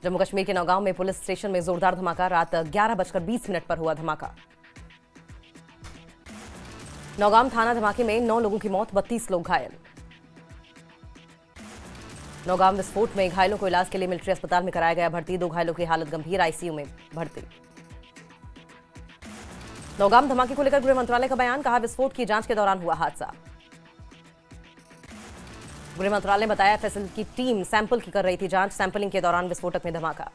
जम्मू कश्मीर के नौगांव में police station में जोरदार धमाका। रात 11:20 पर हुआ धमाका। नौगांव थाना धमाके में 9 लोगों की मौत, 32 लोग घायल। नौगांव विस्फोट में घायलों को इलाज के लिए मिलिट्री अस्पताल में कराया गया भर्ती। 2 घायलों की हालत गंभीर, आईसीयू में भर्ती। नौगांव धमाके को लेकर गृह मंत्रालय का बयान, कहा विस्फोट की जांच के दौरान हुआ हादसा। गृह मंत्रालय ने बताया एफएसएल की टीम सैंपल की कर रही थी जांच। सैंपलिंग के दौरान विस्फोटक में धमाका।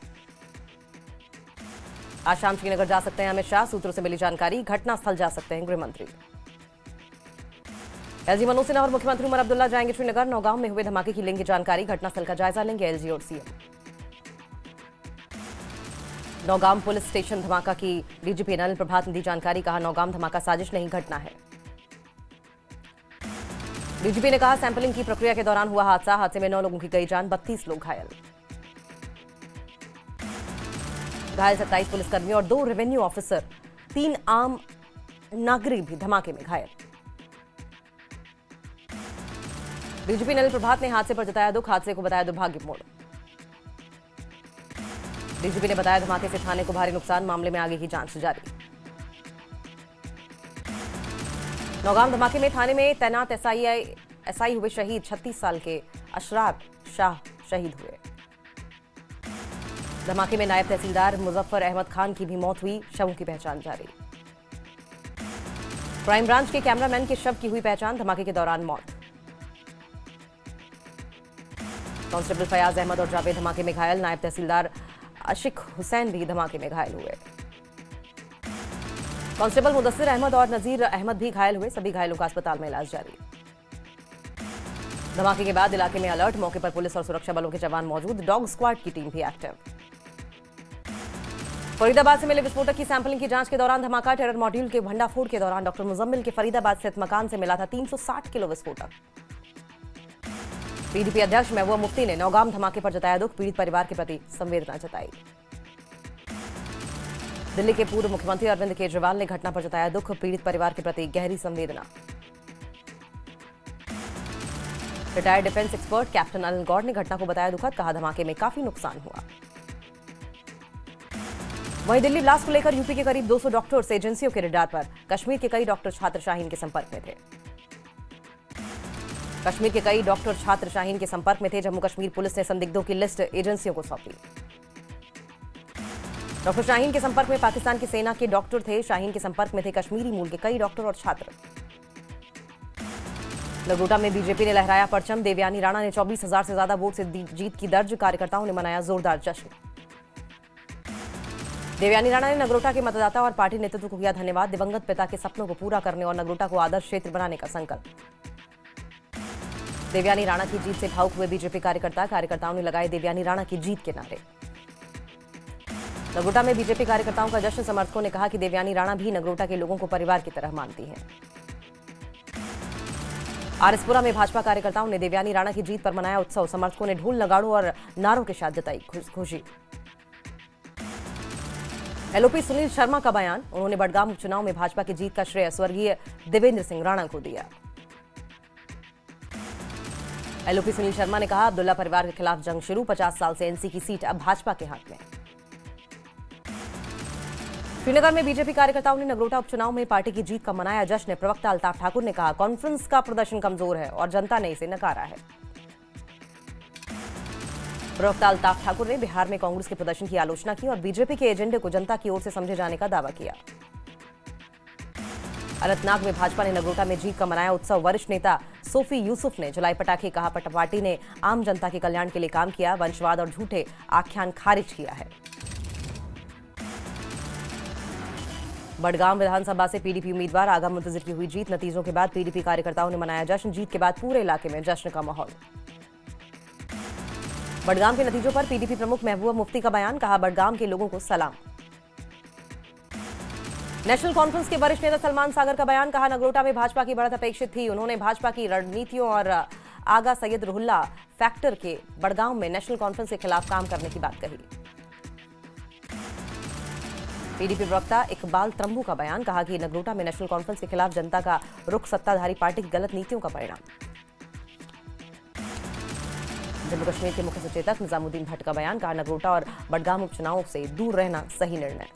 आज शाम श्रीनगर जा सकते हैं अमित शाह, सूत्रों से मिली जानकारी। घटनास्थल जा सकते हैं गृह मंत्री। एलजी मनोज सिन्हा और मुख्यमंत्री उमर अब्दुल्ला जाएंगे श्रीनगर। नौगांव में हुए धमाके की लेंगे जानकारी। घटनास्थल का जायजा लेंगे एलजी और सीएम। नौगांव पुलिस स्टेशन धमाका की डीजीपी अनिल प्रभात ने दी जानकारी। कहा नौगांव धमाका साजिश नहीं, घटना है। डीजीपी ने कहा सैंपलिंग की प्रक्रिया के दौरान हुआ हादसा। हादसे में 9 लोगों की गई जान, 32 लोग घायल। घायल 27 पुलिसकर्मी और 2 रेवेन्यू ऑफिसर, 3 आम नागरिक भी धमाके में घायल। डीजीपी अनिल प्रभात ने हादसे पर जताया दुख, हादसे को बताया दुर्भाग्यपूर्ण। डीजीपी ने बताया धमाके से थाने को भारी नुकसान, मामले में आगे की जांच जारी। नौगांव धमाके में थाने में तैनात एसआई हुए शहीद। 36 साल के अशराफ शाह शहीद हुए। धमाके में नायब तहसीलदार मुजफ्फर अहमद खान की भी मौत हुई, शवों की पहचान जारी। क्राइम ब्रांच के कैमरामैन के शव की हुई पहचान, धमाके के दौरान मौत। कांस्टेबल फयाज अहमद और जावेद धमाके में घायल। नायब तहसीलदार आशिक हुसैन भी धमाके में घायल हुए। कांस्टेबल मुदस्सिर अहमद और नजीर अहमद भी घायल हुए। सभी घायलों का अस्पताल में इलाज जारी। धमाके के बाद इलाके में अलर्ट, मौके पर पुलिस और सुरक्षा बलों के जवान मौजूद। डॉग स्क्वाड की टीम भी एक्टिव। फरीदाबाद से मिले विस्फोटक की सैंपलिंग की जांच के दौरान धमाका। टेरर मॉड्यूल के भंडाफोड़ के दौरान डॉक्टर मुजम्मिल के फरीदाबाद स्थित मकान से मिला था 360 किलो विस्फोटक। पीडीपी अध्यक्ष महबूबा मुफ्ती ने नौगांव धमाके पर जताया दुख, पीड़ित परिवार के प्रति संवेदना जताई। दिल्ली के पूर्व मुख्यमंत्री अरविंद केजरीवाल ने घटना पर जताया दुख, पीड़ित परिवार के प्रति गहरी संवेदना। Retired defence expert captain Anil Gaur ने घटना को बताया दुखद, कहा धमाके में काफी नुकसान हुआ। वहीं दिल्ली ब्लास्ट को लेकर यूपी के करीब 200 डॉक्टर्स एजेंसियों के रडार पर। कश्मीर के कई डॉक्टर छात्र शाहीन के संपर्क में थे। कश्मीर के कई डॉक्टर छात्र शाहीन के संपर्क में थे। जम्मू कश्मीर पुलिस ने संदिग्धों की लिस्ट एजेंसियों को सौंपी। डॉक्टर शाहीन के संपर्क में पाकिस्तान की सेना के डॉक्टर थे। शाहीन के संपर्क में थे कश्मीरी मूल के कई डॉक्टर और छात्र। नगरोटा में बीजेपी ने लहराया परचम। देवयानी राणा ने 24,000 से ज्यादा वोट से जीत की दर्ज। कार्यकर्ताओं ने मनाया जोरदार जश्न। देवयानी राणा ने नगरोटा के मतदाता और पार्टी नेतृत्व को किया धन्यवाद। दिवंगत पिता के सपनों को पूरा करने और नगरोटा को आदर्श क्षेत्र बनाने का संकल्प। देवयानी राणा की जीत से भावुक हुए बीजेपी कार्यकर्ताओं ने लगाए देवयानी राणा की जीत के नारे। नगरोटा में बीजेपी कार्यकर्ताओं का जश्न। समर्थकों ने कहा कि देवयानी राणा भी नगरोटा के लोगों को परिवार की तरह मानती हैं। आरएसपुरा में भाजपा कार्यकर्ताओं ने देवयानी राणा की जीत पर मनाया उत्सव। समर्थकों ने ढोल नगाड़ों और नारों के साथ जताई खुशी। एलओपी सुनील शर्मा का बयान, उन्होंने बडगाम उपचुनाव में भाजपा की जीत का श्रेय स्वर्गीय देवेंद्र सिंह राणा को दिया। एलओपी सुनील शर्मा ने कहा अब्दुल्ला परिवार के खिलाफ जंग शुरू। 50 साल से एनसी की सीट अब भाजपा के हाथ में। श्रीनगर में बीजेपी कार्यकर्ताओं ने नगरोटा उपचुनाव में पार्टी की जीत का मनाया जश्न। प्रवक्ता अल्ताफ ठाकुर ने कहा कॉन्फ्रेंस का प्रदर्शन कमजोर है और जनता ने इसे नकारा है। प्रवक्ता अल्ताफ ठाकुर ने बिहार में कांग्रेस के प्रदर्शन की आलोचना की और बीजेपी के एजेंडे को जनता की ओर से समझे जाने का दावा किया। अनंतनाग में भाजपा ने नगरोटा में जीत का मनाया उत्सव। वरिष्ठ नेता सोफी यूसुफ ने जलाई पटाखे। कहा पार्टी ने आम जनता के कल्याण के लिए काम किया। वंशवाद और झूठे आख्यान खारिज किया है। बडगाम विधानसभा से पीडीपी उम्मीदवार आगा मुंतजिर की हुई जीत। नतीजों के बाद पीडीपी कार्यकर्ताओं ने मनाया जश्न। जीत के बाद पूरे इलाके में जश्न का माहौल। बडगाम के नतीजों पर पीडीपी प्रमुख महबूबा मुफ्ती का बयान, कहा बडगाम के लोगों को सलाम। नेशनल कॉन्फ्रेंस के वरिष्ठ नेता सलमान सागर का बयान, कहा नगरोटा में भाजपा की बढ़त अपेक्षित थी। उन्होंने भाजपा की रणनीतियों और आगा सैयद रुहुल्ला फैक्टर के बडगाम में नेशनल कॉन्फ्रेंस के खिलाफ काम करने की बात कही। पीडीपी प्रवक्ता इकबाल त्रंबू का बयान, कहा कि नगरोटा में नेशनल कॉन्फ्रेंस के खिलाफ जनता का रुख सत्ताधारी पार्टी की गलत नीतियों का परिणाम। जम्मू कश्मीर के मुख्य सचेतक निजामुद्दीन भट्ट का बयान, कहा नगरोटा और बडगाम उपचुनाव से दूर रहना सही निर्णय।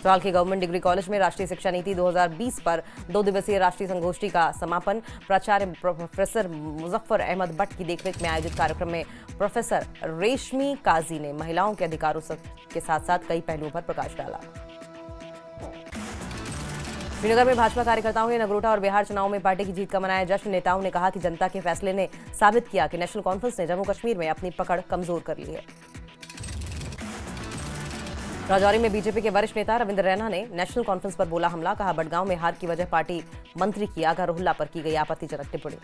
सवाल के गवर्नमेंट डिग्री कॉलेज में राष्ट्रीय शिक्षा नीति 2020 पर 2 दिवसीय राष्ट्रीय संगोष्ठी का समापन। प्राचार्य प्रोफेसर मुजफ्फर अहमद भट्ट की देखरेख में आयोजित कार्यक्रम में प्रोफेसर रेशमी काजी ने महिलाओं के अधिकारों के साथ साथ कई पहलुओं पर प्रकाश डाला। श्रीनगर में भाजपा कार्यकर्ताओं ने नगरोटा और बिहार चुनाव में पार्टी की जीत का मनाया जश्न। नेताओं ने कहा कि जनता के फैसले ने साबित किया कि नेशनल कॉन्फ्रेंस ने जम्मू कश्मीर में अपनी पकड़ कमजोर कर ली है। राजौरी में बीजेपी के वरिष्ठ नेता रविंद्र रैना ने नेशनल कॉन्फ्रेंस पर बोला हमला, कहा बडगांव में हार की वजह पार्टी मंत्री की आगा रोहिल्ला पर की गई आपत्तिजनक टिप्पणी।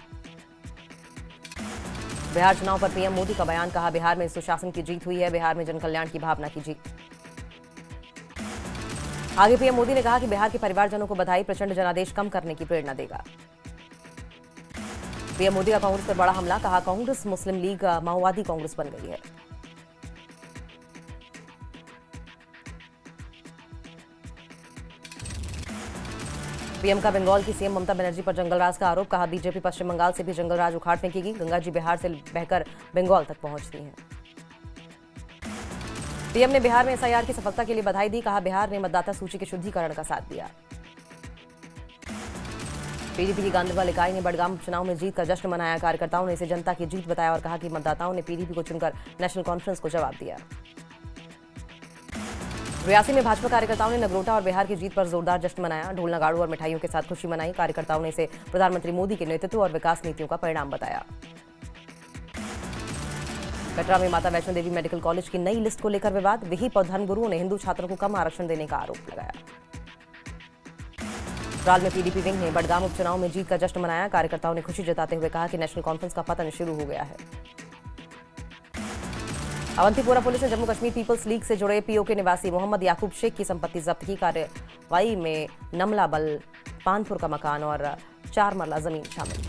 बिहार चुनाव पर पीएम मोदी का बयान, कहा बिहार में सुशासन की जीत हुई है, बिहार में जनकल्याण की भावना की जीत। आगे पीएम मोदी ने कहा कि बिहार के परिवारजनों को बधाई, प्रचंड जनादेश कम करने की प्रेरणा देगा। पीएम मोदी का कांग्रेस पर बड़ा हमला, कहा कांग्रेस मुस्लिम लीग माओवादी कांग्रेस बन गई है। पीएम का बंगाल की सीएम ममता बनर्जी पर जंगलराज का आरोप, कहा बीजेपी पश्चिम बंगाल से भी जंगलराज उखाड़ फेंकेगी, गंगा जी बिहार से बहकर बंगाल तक पहुंचती हैं। पीएम ने बिहार में एसआईआर की सफलता के लिए बधाई दी, कहा बिहार ने मतदाता सूची के शुद्धिकरण का साथ दिया। पीडीपी की गांधरबल इकाई ने बडगाम चुनाव में जीत का जश्न मनाया, कार्यकर्ताओं ने इसे जनता की जीत बताया और कहा कि मतदाताओं ने पीडीपी को चुनकर नेशनल कॉन्फ्रेंस को जवाब दिया। रियासी में भाजपा कार्यकर्ताओं ने नगरोटा और बिहार की जीत पर जोरदार जश्न मनाया, ढोल नगाड़ू और मिठाइयों के साथ खुशी मनाई। कार्यकर्ताओं ने इसे प्रधानमंत्री मोदी के नेतृत्व और विकास नीतियों का परिणाम बताया। कटरा में माता वैष्णो देवी मेडिकल कॉलेज की नई लिस्ट को लेकर विवाद, विहिप और धर्मगुरुओं ने हिंदू छात्रों को कम आरक्षण देने का आरोप लगाया। राल में पीडीपी विंग ने बडगाम उपचुनाव में जीत का जश्न मनाया, कार्यकर्ताओं ने खुशी जताते हुए कहा कि नेशनल कॉन्फ्रेंस का पतन शुरू हो गया है। अवंतीपोरा पुलिस ने जम्मू कश्मीर पीपल्स लीग से जुड़े पीओके निवासी मोहम्मद याकूब शेख की संपत्ति जब्त की। कार्रवाई में नमला बल, पानपुर का मकान और 4 मरला जमीन शामिल।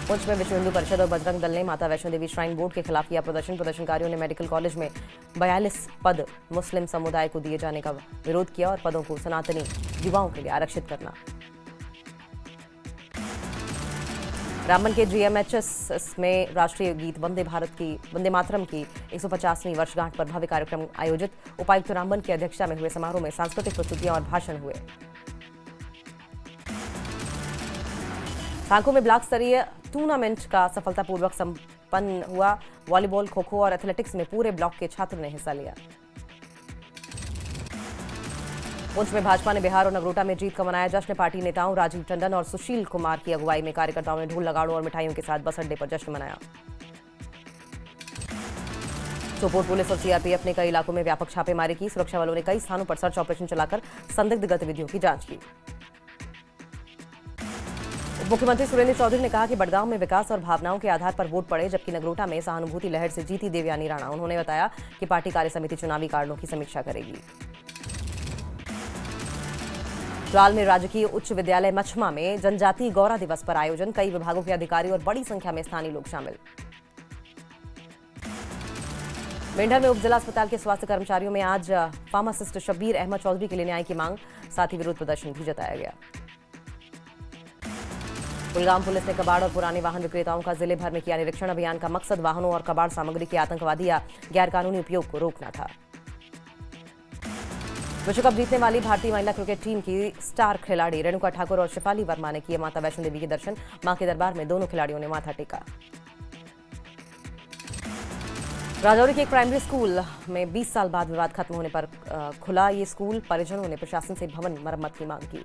पुंछ में विश्व हिंदू परिषद और बजरंग दल ने माता वैष्णो देवी श्राइन बोर्ड के खिलाफ किया प्रदर्शन। प्रदर्शनकारियों ने मेडिकल कॉलेज में 42 पद मुस्लिम समुदाय को दिए जाने का विरोध किया और पदों को सनातनी युवाओं के लिए आरक्षित करना। रामबन के जीएमएचएस में राष्ट्रीय गीत वंदे मातरम की 150वीं वर्षगांठ पर भव्य कार्यक्रम आयोजित। उपायुक्त रामबन की अध्यक्षता में हुए समारोह में सांस्कृतिक प्रस्तुतियां और भाषण हुए। सांको में ब्लॉक स्तरीय टूर्नामेंट का सफलतापूर्वक संपन्न हुआ। वॉलीबॉल, खो खो और एथलेटिक्स में पूरे ब्लॉक के छात्रों ने हिस्सा लिया। पुंछ में भाजपा ने बिहार और नगरोटा में जीत का मनाया जश्न। पार्टी नेताओं राजीव टंडन और सुशील कुमार की अगुवाई में कार्यकर्ताओं ने ढोल नगाड़ों और मिठाइयों के साथ बस अड्डे पर जश्न मनाया। सोपोर पुलिस और सीआरपीएफ ने कई इलाकों में व्यापक छापेमारी की। सुरक्षा बलों ने कई स्थानों पर सर्च ऑपरेशन चलाकर संदिग्ध गतिविधियों की जांच की। मुख्यमंत्री सुरेंद्र चौधरी ने कहा कि बडगांव में विकास और भावनाओं के आधार पर वोट पड़े, जबकि नगरोटा में सहानुभूति लहर से जीती देवयानी राणा। उन्होंने बताया कि पार्टी कार्य समिति चुनावी कार्यों की समीक्षा करेगी। राल में राजकीय उच्च विद्यालय मछमा में जनजातीय गौरा दिवस पर आयोजन। कई विभागों के अधिकारी और बड़ी संख्या में स्थानीय लोग शामिल। मेंढर में उप जिला अस्पताल के स्वास्थ्य कर्मचारियों में आज फार्मासिस्ट शब्बीर अहमद चौधरी के लिए न्याय की मांग, साथ ही विरोध प्रदर्शन भी जताया गया। कुलगाम पुलिस ने कबाड़ और पुराने वाहन विक्रेताओं का जिले भर में किया निरीक्षण। अभियान का मकसद वाहनों और कबाड़ सामग्री के आतंकवादी या गैरकानूनी उपयोग को रोकना था। विश्व कप जीतने वाली भारतीय महिला क्रिकेट टीम की स्टार खिलाड़ी रेणुका ठाकुर और शिफाली वर्मा ने किए माता वैष्णो देवी के दर्शन। मां के दरबार में दोनों खिलाड़ियों ने माथा टेका। राजौरी के एक प्राइमरी स्कूल में 20 साल बाद विवाद खत्म होने पर खुला ये स्कूल। परिजनों ने प्रशासन से भवन मरम्मत की मांग की।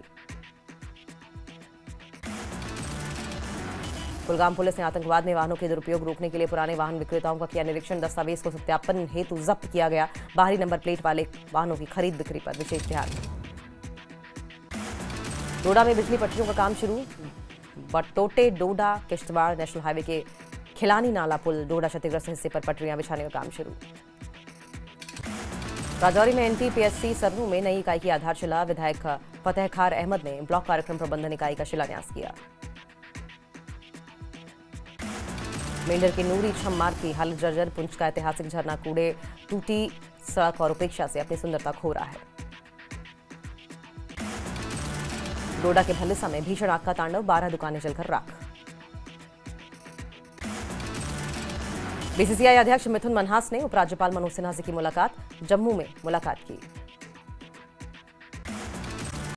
कुलगाम पुलिस ने आतंकवाद में वाहनों के दुरुपयोग रोकने के लिए पुराने वाहन विक्रेताओं का किया निरीक्षण। दस्तावेज को सत्यापन हेतु जब्त किया गया। बाहरी नंबर प्लेट वाले वाहनों की खरीद बिक्री पर विशेष ध्यान। डोडा में बिजली पटरियों का काम शुरू। बटोटे डोडा किश्तवाड़ नेशनल हाईवे के खिलानी नाला पुल डोडा क्षतिग्रस्त हिस्से पर पटरियां बिछाने का काम शुरू। राजौरी में एनटीपीएससी सरनू में नई इकाई की आधारशिला। विधायक फतेह खार अहमद ने ब्लॉक कार्यक्रम प्रबंधन इकाई का शिलान्यास किया। मेंढर के नूरी छम मार्ग की हालत जर्जर। पुंछ का ऐतिहासिक झरना कूड़े, टूटी सड़क और उपेक्षा से अपनी सुंदरता खो रहा है। डोडा के भल्लिसा में भीषण आग का तांडव, 12 दुकानें जलकर राख। बीसीसीआई अध्यक्ष मिथुन मनहास ने उपराज्यपाल मनोज सिन्हा से की मुलाकात, जम्मू में मुलाकात की।